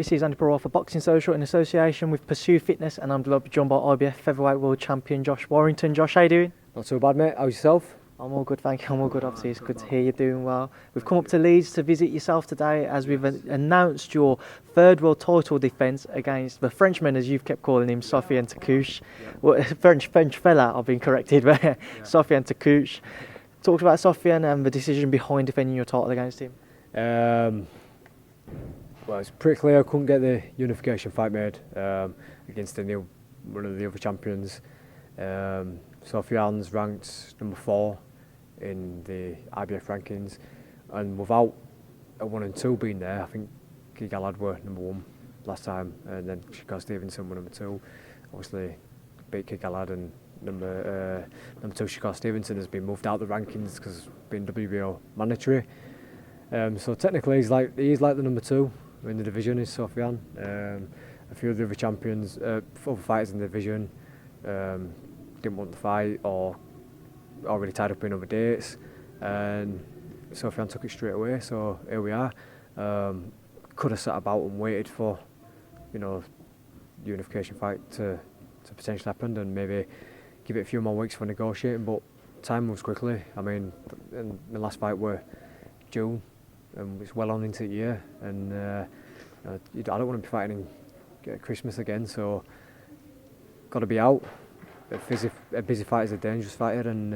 This is Andi Purewal for Boxing Social in association with Pursue Fitness, and I'm delighted to be joined by IBF Featherweight World Champion Josh Warrington. Josh, how you doing? Not so bad, mate. How's yourself? I'm all good, thank you. I'm all good, obviously. It's good to hear you're doing well. We've come up to Leeds to visit yourself today as we've announced your third world title defence against the Frenchman, as you've kept calling him, Sofiane Takoucht. Well, French fella, I've been corrected, but Sofiane Takoucht. Talk about Sofiane and the decision behind defending your title against him. Well, it's pretty clear I couldn't get the unification fight made against one of the other champions. Sofiane's ranked number 4 in the IBF rankings, and without a 1 and 2 being there, I think Galad were number 1 last time, and then Takoucht Stevenson were number 2. Obviously, beat Galad, and number 2 Takoucht Stevenson has been moved out the rankings because being WBO mandatory. So technically, he's like the number 2 in the division. Is Sofiane. A few of the other champions, other fighters in the division, didn't want the fight or already tied up in other dates, and Sofiane took it straight away. So here we are. Could have sat about and waited for, the unification fight to potentially happen, and maybe give it a few more weeks for negotiating. But time moves quickly. I mean, in the last fight were June, and it's well on into the year, and I don't want to be fighting at Christmas again. So got to be out. A busy fight is a dangerous fighter, and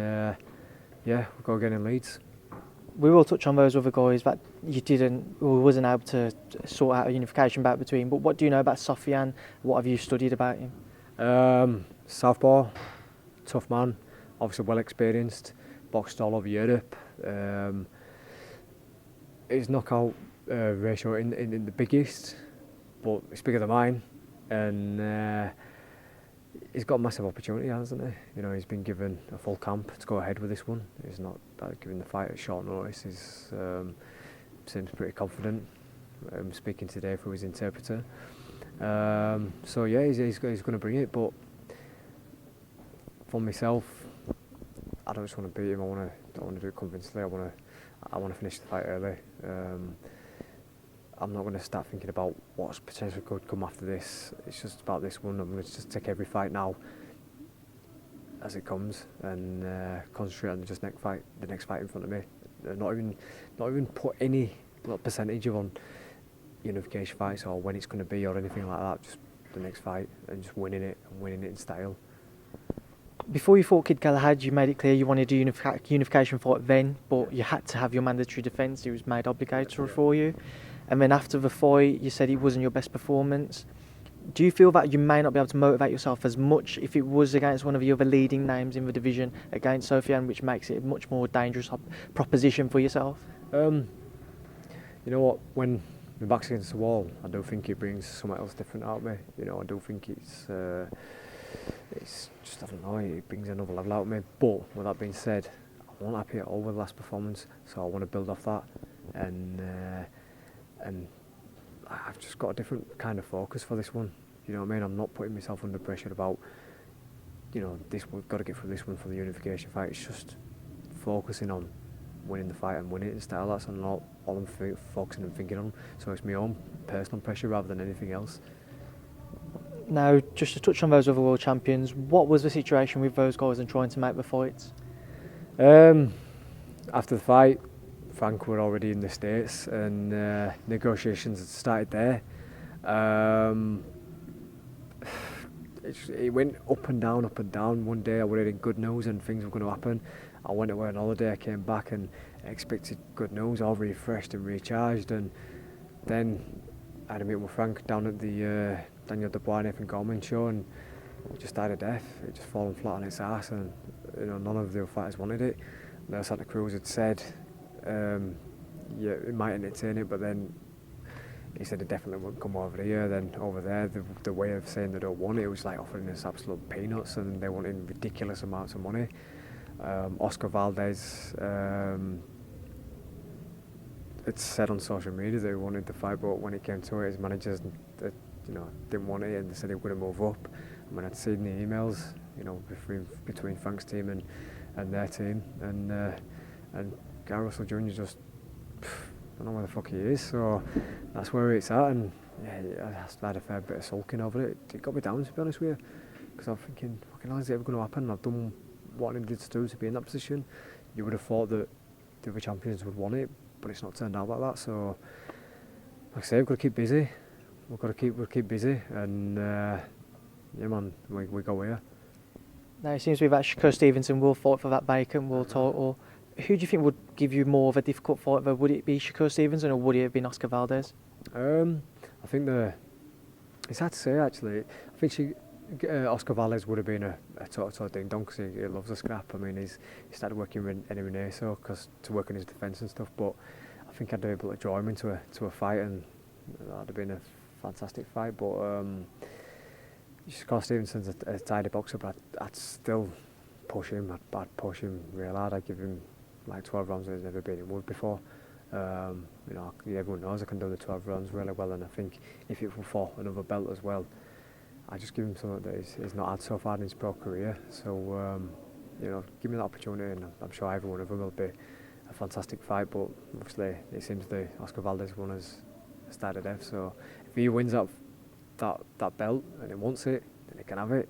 we'll go again in Leeds. We will touch on those other guys that you wasn't able to sort out a unification bout between. But what do you know about Sofiane? What have you studied about him? Southpaw, tough man, obviously well experienced, boxed all over Europe. His knockout ratio in the biggest, but it's bigger than mine, and he's got a massive opportunity, hasn't he? He's been given a full camp to go ahead with this one. He's not giving the fight at short notice. He seems pretty confident. Speaking today through his interpreter. So yeah, he's going to bring it. But for myself, I don't just want to beat him. I don't want to do it convincingly. I want to finish the fight early. I'm not going to start thinking about what's potentially could come after this. It's just about this one. I'm going to just take every fight now as it comes, and concentrate on the next fight in front of me. Not even put any percentage on unification fights or when it's going to be or anything like that. Just the next fight and just winning it in style. Before you fought Kid Galahad, you made it clear you wanted a unification fight then, but you had to have your mandatory defence. It was made obligatory for you. And then after the fight, you said it wasn't your best performance. Do you feel that you may not be able to motivate yourself as much if it was against one of the other leading names in the division, against Sofiane, which makes it a much more dangerous proposition for yourself? You know what? When my back's against the wall, I do think it brings something else different out of me. I do think it's just, I don't know, it brings another level out of me. But with that being said, I wasn't happy at all with the last performance, so I want to build off that, and I've just got a different kind of focus for this one. You know what I mean? I'm not putting myself under pressure about, this, we've got to get through this one for the unification fight. It's just focusing on winning the fight and winning it in style. That's not all I'm focusing and thinking on. So it's my own personal pressure rather than anything else. Now, just to touch on those other world champions, what was the situation with those guys and trying to make the fights? After the fight, Frank were already in the States, and negotiations had started there. It went up and down. One day I was hearing good news and things were going to happen. I went away on holiday, I came back and expected good news, all refreshed and recharged, and then I had a meeting with Frank down at the Daniel Dubois and Nathan Gorman show, and it just died a death. It just fallen flat on its ass, and none of the other fighters wanted it. And Santa Cruz had said, it might entertain it, but then he said it definitely wouldn't come over here. Then over there, the way of saying they don't want it was like offering us absolute peanuts, and they wanted ridiculous amounts of money. Oscar Valdez had said on social media that he wanted the fight, but when it came to it, his managers didn't want it, and they said they were going to move up. And when I'd seen the emails, between Frank's team and their team, and Gary Russell Jr. just, I don't know where the fuck he is, so that's where it's at, and yeah, I had a fair bit of sulking over it. It got me down, to be honest with you, because I'm thinking, fucking hell, is it ever going to happen? I've done what I needed to do to be in that position. You would have thought that the other champions would want it, but it's not turned out like that. So, like I say, we've got to keep busy. We'll keep busy, and yeah, man, we go here. Now it seems to be that Shakur Stevenson will fight for that vacant world title. Who do you think would give you more of a difficult fight? Would it be Shakur Stevenson or would it have been Oscar Valdez? I think it's hard to say actually. I think Oscar Valdez would have been a total ding dong because he loves a scrap. I mean, he started working with Eddie Renee to work on his defence and stuff. But I think I'd be able to draw him into a fight, and that'd have been a fantastic fight. But Scott Stevenson's a tidy boxer, but I'd still push him. I'd push him real hard. I'd give him like 12 rounds that he's never been in wood before. You know, everyone knows I can do the 12 rounds really well, and I think if it were for another belt as well, I just give him something that he's not had so far in his pro career. So you know, give me that opportunity, and I'm sure every one of them will be a fantastic fight. But obviously, it seems the Oscar Valdez one has started death. So if he wins that belt and he wants it, then he can have it.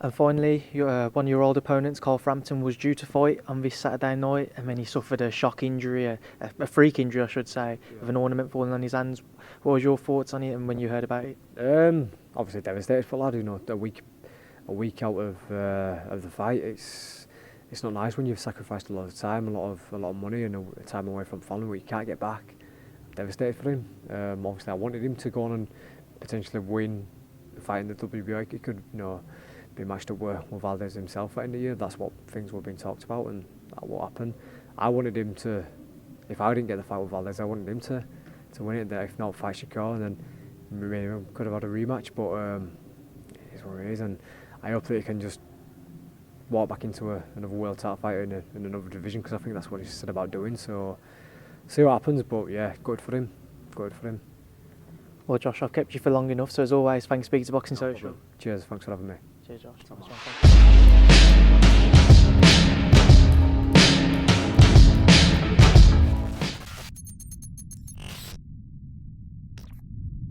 And finally, one of your old opponents, Carl Frampton, was due to fight on this Saturday night, and then he suffered a shock injury, a freak injury, I should say, with an ornament falling on his hands. What was your thoughts on it, and when you heard about it? Obviously devastated for the lad. You know, a week out of the fight, it's not nice when you've sacrificed a lot of time, a lot of money, and a time away from family where you can't get back. I'm devastated for him. Obviously, I wanted him to go on and potentially win the fight in the WBO. He could, you know, be matched up with Valdez himself at the end of the year. That's what things were being talked about, and that will happen. I wanted him to, if I didn't get the fight with Valdez, I wanted him to win it. If not, fight Shakur, and then maybe we could have had a rematch. But it is what it is, and I hope that he can just walk back into another world title fight in another division, because I think that's what he's said about doing. So see what happens. But yeah, good for him. Good for him. Well, Josh, I've kept you for long enough, so as always, thanks for speaking to Boxing Social. Cheers, thanks for having me. Cheers, Josh.